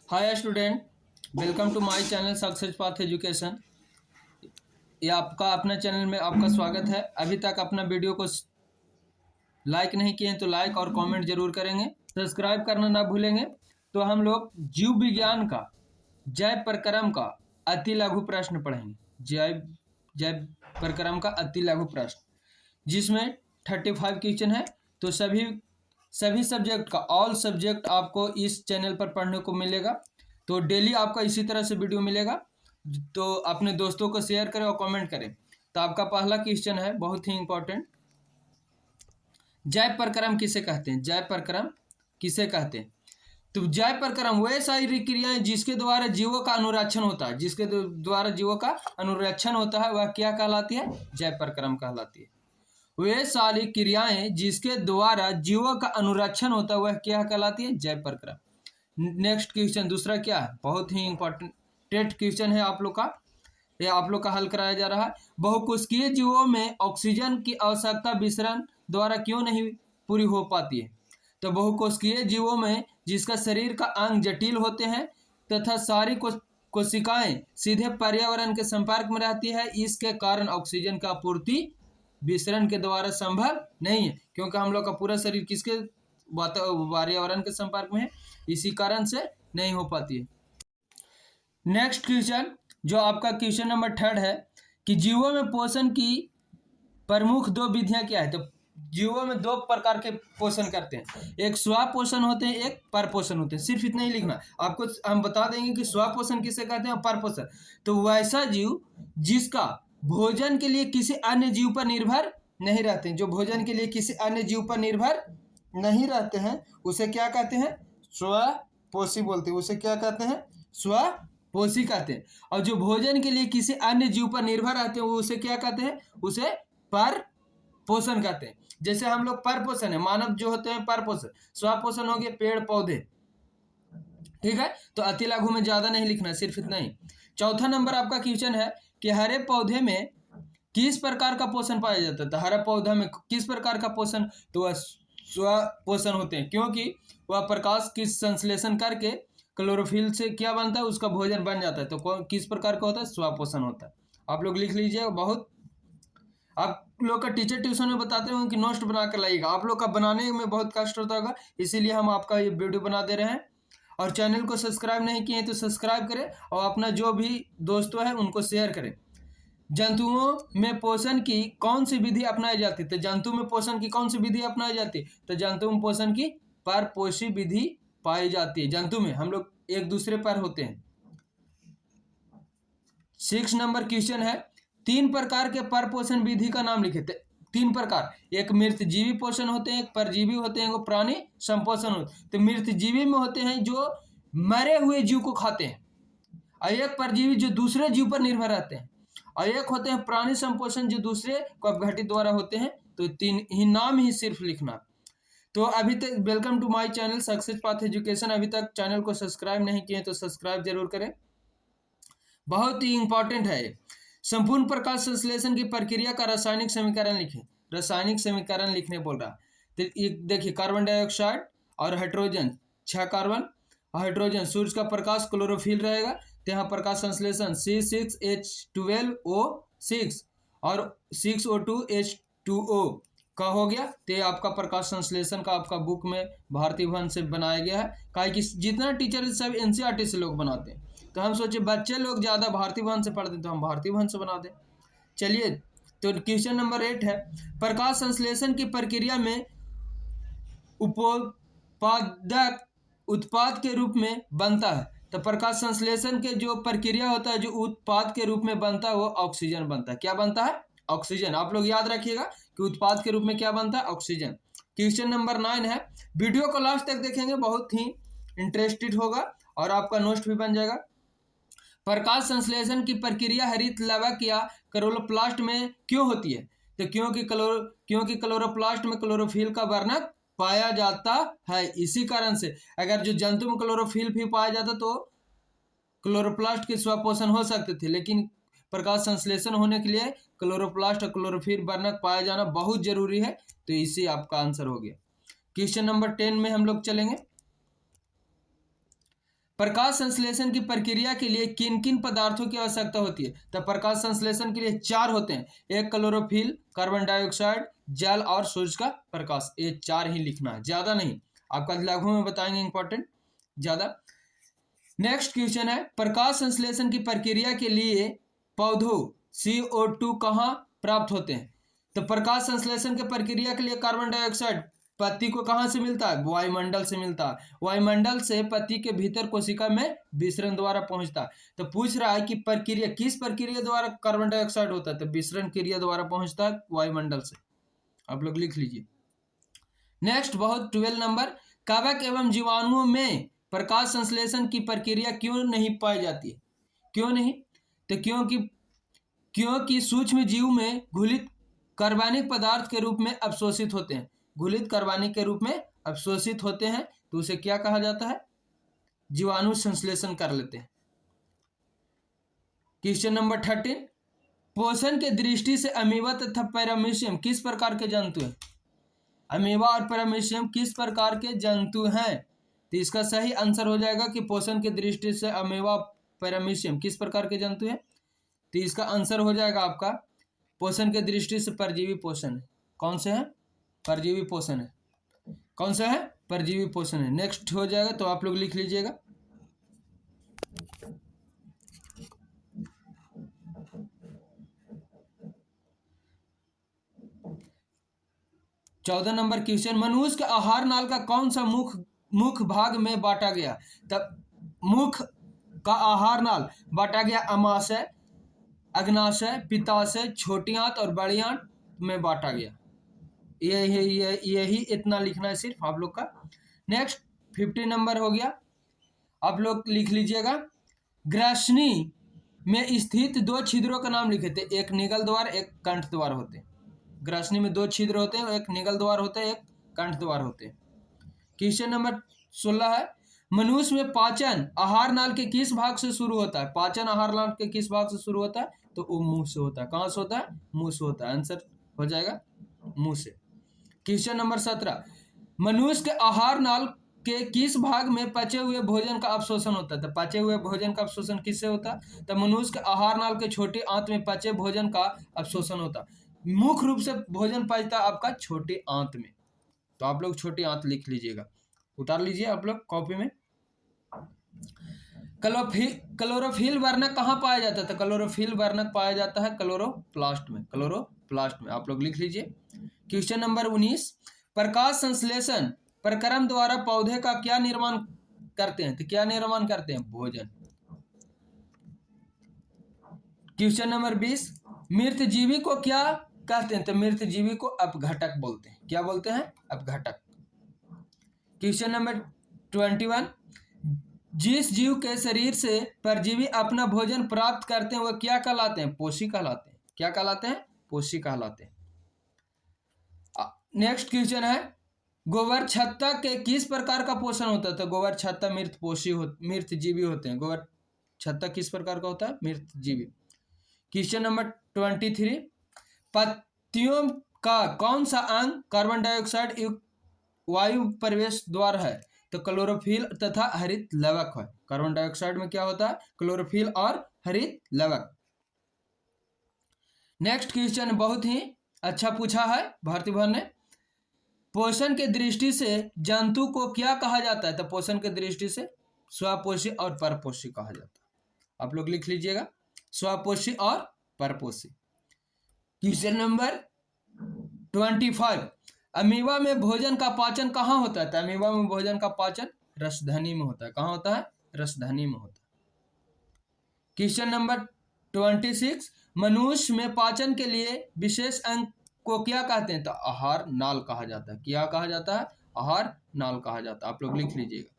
Hi student, welcome to my channel success path education. ये आपका अपना चैनल में आपका स्वागत है। अभी तक अपना वीडियो को लाइक नहीं किए हैं तो लाइक और कमेंट जरूर करेंगे, सब्सक्राइब करना ना भूलेंगे। तो हम लोग जीव विज्ञान का जैव प्रक्रम का अति लघु प्रश्न पढ़ेंगे। जैव प्रक्रम का अति लघु प्रश्न, जिसमें 35 क्वेश्चन है। तो सभी सब्जेक्ट का ऑल सब्जेक्ट आपको इस चैनल पर पढ़ने को मिलेगा। तो डेली आपका इसी तरह से वीडियो मिलेगा। तो अपने दोस्तों को शेयर करें और कमेंट करें। तो आपका पहला क्वेश्चन है, बहुत ही इंपॉर्टेंट। जैव प्रक्रम किसे कहते हैं? जैव प्रक्रम किसे कहते हैं? तो जैव प्रक्रम वे सारी क्रियाएं जिसके द्वारा जीवों का अनुरक्षण होता है, जिसके द्वारा जीवों का अनुरक्षण होता है, वह क्या कहलाती है? जैव प्रक्रम कहलाती है। वे सारी क्रियाएं जिसके द्वारा जीवों का अनुरक्षण होता है, वह क्या कहलाती है? जैव प्रक्रम। नेक्स्ट क्वेश्चन दूसरा क्या है? बहुत ही इंपॉर्टेंट क्वेश्चन है आप लोग का, यह आप लोग का हल कराया जा रहा है। बहुकोशिकीय जीवों में ऑक्सीजन की आवश्यकता विसरण द्वारा क्यों नहीं पूरी हो पाती है? तो बहुकोशिकीय जीवों में जिसका शरीर का अंग जटिल होते हैं तथा सारी कोशिकाएं सीधे पर्यावरण के संपर्क में रहती है, इसके कारण ऑक्सीजन का आपूर्ति विसरण के द्वारा संभव नहीं है, क्योंकि हम लोग का पूरा शरीर किसके पर्यावरण के संपर्क में है, इसी कारण से नहीं हो पाती है। नेक्स्ट क्वेश्चन, जो आपका क्वेश्चन नंबर 3 है कि जीवों में पोषण की प्रमुख 2 विधियां क्या है? तो जीवों में 2 प्रकार के पोषण करते हैं, एक स्वपोषण होते हैं, एक परपोषण होते हैं। सिर्फ इतना ही लिखना, आपको हम बता देंगे कि स्वपोषण किसे कहते हैं और परपोषण। तो वैसा जीव जिसका भोजन के लिए किसी अन्य जीव पर निर्भर नहीं रहते हैं, जो भोजन के लिए किसी अन्य जीव पर निर्भर नहीं रहते हैं, उसे क्या कहते हैं? स्वपोषी बोलते हैं। उसे क्या कहते हैं? स्वपोषी कहते हैं। और जो भोजन के लिए किसी अन्य जीव पर निर्भर रहते हैं, वो उसे क्या कहते हैं? उसे परपोषण कहते हैं। जैसे हम लोग परपोषण है, मानव जो होते हैं परपोषण। स्वपोषण हो गए पेड़ पौधे, ठीक है। तो अति लघु में ज्यादा नहीं लिखना, सिर्फ इतना ही। चौथा नंबर आपका क्वेश्चन है कि हरे पौधे में किस प्रकार का पोषण पाया जाता है? तो हरा पौधा में किस प्रकार का पोषण? तो वह स्वपोषण होते हैं, क्योंकि वह प्रकाश की संश्लेषण करके क्लोरोफिल से क्या बनता है? उसका भोजन बन जाता है। तो किस प्रकार का होता है? स्वपोषण होता है। आप लोग लिख लीजिए। बहुत आप लोग का टीचर ट्यूशन में बताते होंगे कि नोट्स बना कर लाइएगा, आप लोग का बनाने में बहुत कष्ट होता होगा, इसीलिए हम आपका ये वीडियो बना दे रहे हैं। और चैनल को सब्सक्राइब नहीं किए तो सब्सक्राइब करें और अपना जो भी दोस्तों है उनको शेयर करें। जंतुओं में पोषण की कौन सी विधि अपनाई जाती है? तो जंतु में पोषण की कौन सी विधि अपनाई जाती है? तो जंतु में पोषण की परपोषी विधि पाई जाती है। जंतु में हम लोग एक दूसरे पर होते हैं। 6 नंबर क्वेश्चन है, 3 प्रकार के परपोषण विधि का नाम लिखे। 3 प्रकार, एक मृतजीवी पोषण होते हैं, एक परजीवी होते हैं, वो प्राणी संपोषण होते हैं। तो मृतजीवी में होते हैं जो मरे हुए जीव को खाते हैं, और एक परजीवी जो दूसरे जीव पर निर्भर रहते हैं, और एक होते हैं प्राणी संपोषण जो दूसरे को अपघटित द्वारा होते हैं। तो 3 ही नाम ही सिर्फ लिखना। तो अभी तक welcome to my channel success path education. अभी तक चैनल को सब्सक्राइब नहीं किए तो सब्सक्राइब जरूर करें, बहुत ही इंपॉर्टेंट है। संपूर्ण प्रकाश संश्लेषण की प्रक्रिया का रासायनिक समीकरण लिखें। रासायनिक समीकरण लिखने बोल रहा है। तो देखिए, कार्बन डाइऑक्साइड और हाइड्रोजन, 6 कार्बन और हाइड्रोजन, सूर्य का प्रकाश क्लोरोफिल रहेगा, तो यहाँ प्रकाश संश्लेषण C6H12O6 और 6O2H2O का हो गया। तो ये आपका प्रकाश संश्लेषण का आपका बुक में भारतीय भवन से बनाया गया है। काहे कि जितना टीचर सब NCERT से लोग बनाते हैं, तो हम सोचे बच्चे लोग ज़्यादा भारतीय भवन से पढ़ते, तो हम भारतीय भवन से बना दें। चलिए, तो क्वेश्चन नंबर 8 है, प्रकाश संश्लेषण की प्रक्रिया में उत्पाद के रूप में बनता है। तो प्रकाश संश्लेषण के जो प्रक्रिया होता है, जो उत्पाद के रूप में बनता है, वो ऑक्सीजन बनता है। क्या बनता है? ऑक्सीजन। आप लोग याद रखिएगा कि उत्पाद के रूप में क्या बनता है? ऑक्सीजन। क्वेश्चन नंबर 9 है, वीडियो को लास्ट तक देखेंगे, बहुत ही इंटरेस्टेड होगा और आपका नोट्स भी बन जाएगा। प्रकाश संश्लेषण की प्रक्रिया हरित लवक या क्लोरोप्लास्ट में क्यों होती है? तो क्योंकि क्लोरोप्लास्ट में क्लोरोफिल का वर्णक पाया जाता है, इसी कारण से। अगर जो जंतु में क्लोरोफिल भी पाया जाता तो क्लोरोप्लास्ट के स्वपोषण हो सकते थे, लेकिन प्रकाश संश्लेषण होने के लिए क्लोरोप्लास्ट और क्लोरोफिल वर्णक पाया जाना बहुत जरूरी है। तो इसी आपका आंसर हो गया। क्वेश्चन नंबर 10 में हम लोग चलेंगे। प्रकाश संश्लेषण की प्रक्रिया के लिए किन किन पदार्थों की आवश्यकता होती है? तो प्रकाश संश्लेषण के लिए 4 होते हैं, एक क्लोरोफिल, कार्बन डाइऑक्साइड, जल और सूरज का प्रकाश। ये 4 ही लिखना है, ज्यादा नहीं। आपका लघु में बताएंगे इंपॉर्टेंट ज्यादा। नेक्स्ट क्वेश्चन है, प्रकाश संश्लेषण की प्रक्रिया के लिए पौधों CO2 कहाँ प्राप्त होते हैं? तो प्रकाश संश्लेषण की प्रक्रिया के लिए कार्बन डाइऑक्साइड पत्ती को कहाँ से मिलता है? वायुमंडल से मिलता है। वायुमंडल से पत्ती के भीतर कोशिका में विसरण द्वारा पहुंचता है। तो पूछ रहा है कि प्रक्रिया किस प्रक्रिया द्वारा कार्बन डाइऑक्साइड होता है? तो विसरण क्रिया द्वारा पहुंचता है वायुमंडल से। आप लोग लिख लीजिए। नेक्स्ट बहुत 12 नंबर, कवक एवं जीवाणुओं में प्रकाश संश्लेषण की प्रक्रिया क्यों नहीं पाई जाती है? क्यों नहीं? तो क्योंकि सूक्ष्म जीव में घुलित कार्बनिक पदार्थ के रूप में अवशोषित होते हैं। घुलित कार्बनिक के रूप में अवशोषित होते हैं, तो उसे क्या कहा जाता है? जीवाणु संश्लेषण कर लेते हैं। क्वेश्चन नंबर 13, पोषण के दृष्टि से अमीबा तथा पैरामीशियम किस प्रकार के जंतु हैं? अमीबा और पैरामीशियम किस प्रकार के जंतु हैं? तो इसका सही आंसर हो जाएगा कि पोषण के दृष्टि से अमीबा पैरामीशियम किस प्रकार के जंतु हैं? तो इसका आंसर हो जाएगा आपका पोषण के दृष्टि से परजीवी पोषण है। कौन से है? परजीवी पोषण है। कौन सा है? परजीवी पोषण है। नेक्स्ट हो जाएगा, तो आप लोग लिख लीजिएगा। चौदह नंबर क्वेश्चन, मनुष्य के आहार नाल का कौन सा मुख भाग में बांटा गया? तब मुख का आहार नाल बांटा गया अमाशय, अग्नाशय, पित्ताशय, छोटी आंत और बड़ी आंत में बांटा गया। यही इतना लिखना है सिर्फ आप लोग का। नेक्स्ट 50 नंबर हो गया, आप लोग लिख लीजिएगा। ग्रसनी में स्थित 2 छिद्रों का नाम लिखे थे, एक निगल द्वार, एक कंठ द्वार होते हैं। ग्रसनी में 2 छिद्र होते हैं, एक निगल द्वार होता है, एक कंठ द्वार होते हैं। क्वेश्चन नंबर 16 है, मनुष्य में पाचन आहार नाल के किस भाग से शुरू होता है? पाचन आहार नाल के किस भाग से शुरू होता है? तो वो मुंह से होता है। कहां से होता है? मुंह से होता है। आंसर हो जाएगा मुंह से। क्वेश्चन नंबर 17, मनुष्य के आहार नाल के किस भाग में पचे हुए भोजन का अवशोषण होता है? तो पचे हुए भोजन का अवशोषण किससे होता है? तो मनुष्य के आहार नाल के छोटी आंत में पचे भोजन का अवशोषण होता है। मुख्य रूप से भोजन पचता है आपका छोटी आंत में। तो आप लोग छोटी आंत लिख लीजिएगा, उतार लीजिए आप लोग कॉपी में। क्लोरोफिल वर्णक कहाँ पाया जाता है? तो क्लोरोफिल वर्णक पाया जाता है क्लोरोप्लास्ट में। क्लोरोप्लास्ट में आप लोग लिख लीजिए। क्वेश्चन नंबर 19, प्रकाश संश्लेषण प्रक्रम द्वारा पौधे का क्या निर्माण करते हैं? तो क्या निर्माण करते हैं? भोजन। क्वेश्चन नंबर 20, मृत जीवी को क्या कहते हैं? तो मृत जीवी को अपघटक बोलते हैं। क्या बोलते हैं? अपघटक। क्वेश्चन नंबर 21, जिस जीव के शरीर से परजीवी अपना भोजन प्राप्त करते हैं वह क्या कहलाते हैं? पोषी कहलाते हैं। क्या कहलाते हैं? पोषी कहलाते हैं। नेक्स्ट क्वेश्चन है, गोबर छत्ता के किस प्रकार का पोषण होता है? तो गोबर छत्ता मृत जीवी होते हैं। गोबर छत्ता किस प्रकार का होता है? मृत जीवी। क्वेश्चन नंबर 23, पत्तियों का कौन सा अंग कार्बन डाइऑक्साइड युक्त वायु प्रवेश द्वार है? तो क्लोरोफिल तथा हरित लवक है। कार्बन डाइऑक्साइड में क्या होता है? क्लोरोफिल और हरित लवक। नेक्स्ट क्वेश्चन बहुत ही अच्छा पूछा है भारती भवन ने, पोषण के दृष्टि से जंतु को क्या कहा जाता है? तो पोषण के दृष्टि से स्वपोषी और परपोषी कहा जाता है। आप लोग लिख लीजिएगा, स्वपोषी और परपोषी। क्वेश्चन नंबर 25, अमीबा में भोजन का पाचन कहाँ होता है? तो अमीबा में भोजन का पाचन रसधनी में होता है। कहाँ होता है? रसधनी में होता है। क्वेश्चन नंबर 26, मनुष्य में पाचन के लिए विशेष अंग को क्या कहते हैं? तो आहार नाल कहा जाता है। क्या कहा जाता है? आहार नाल कहा जाता है। आप लोग लिख लीजिएगा।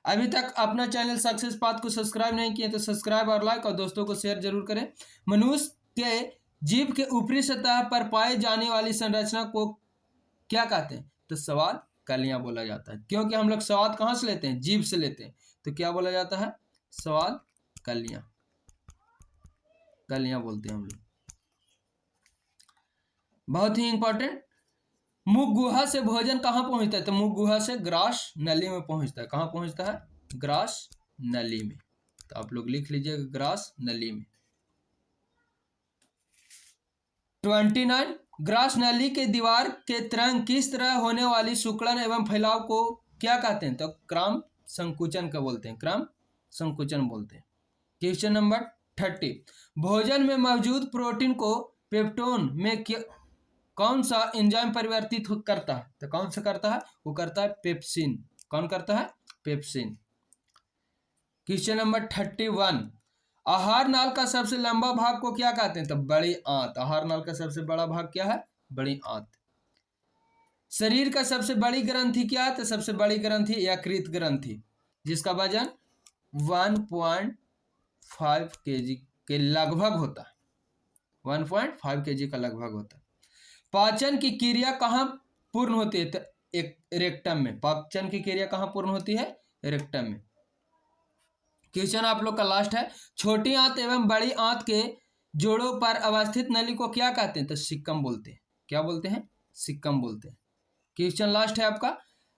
अभी तक अपना चैनल सक्सेस पाथ को सब्सक्राइब नहीं किए तो सब्सक्राइब और लाइक और दोस्तों को शेयर जरूर करें। मनुष्य के जीभ के ऊपरी सतह पर पाए जाने वाली संरचना को क्या कहते हैं? तो स्वाद कलियां बोला जाता है, क्योंकि हम लोग स्वाद कहाँ से लेते हैं? जीभ से लेते हैं। तो क्या बोला जाता है? स्वाद कलियां, कलियां बोलते हैं हम लोग। बहुत ही इंपॉर्टेंट, मुख गुहा से भोजन कहाँ पहुंचता है? तो मुख गुहा से ग्रास नली में पहुंचता है। कहाँ पहुंचता है? ग्रास नली में। तो आप लोग लिख लीजिएगा ग्रास नली में। 29 ग्रास नली के दीवार के तरंग किस तरह होने वाली सिकुड़न एवं फैलाव को क्या कहते हैं? तो क्रम संकुचन का बोलते हैं, क्रम संकुचन बोलते हैं। क्वेश्चन नंबर 30 भोजन में मौजूद प्रोटीन को पेप्टोन में कौन सा एंजाइम परिवर्तित करता है? तो कौन सा करता है? वो करता है पेप्सिन। कौन करता है? पेप्सिन। क्वेश्चन नंबर 31 आहार नाल का सबसे लंबा भाग को क्या कहते हैं? तो बड़ी आंत। आहार नाल का सबसे बड़ा भाग क्या है? बड़ी आंत। शरीर का सबसे बड़ी ग्रंथि क्या है? तो सबसे बड़ी ग्रंथि यकृत ग्रंथि, जिसका वजन 1.5 kg के लगभग होता है। 1.5 kg का लगभग होता है। पाचन की क्रिया कहाँ पूर्ण होती है? तो रेक्टम में। पाचन की क्रिया कहाँ पूर्ण होती है? रेक्टम में। क्वेश्चन आप लोग का लास्ट है छोटी आंत एवं बड़ी आंत के जोड़ों पर अवस्थित नली को क्या कहते हैं? तो सिक्कम बोलते हैं। क्या बोलते हैं? सिक्कम बोलते हैं। क्वेश्चन लास्ट है आपका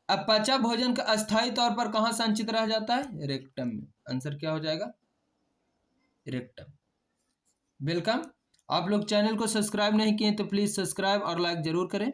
अपचा भोजन का अस्थायी तौर पर कहाँ संचित रह जाता है? रेक्टम में। आंसर क्या हो जाएगा? रेक्टम। वेलकम। आप लोग चैनल को सब्सक्राइब नहीं किए तो प्लीज सब्सक्राइब और लाइक जरूर करें।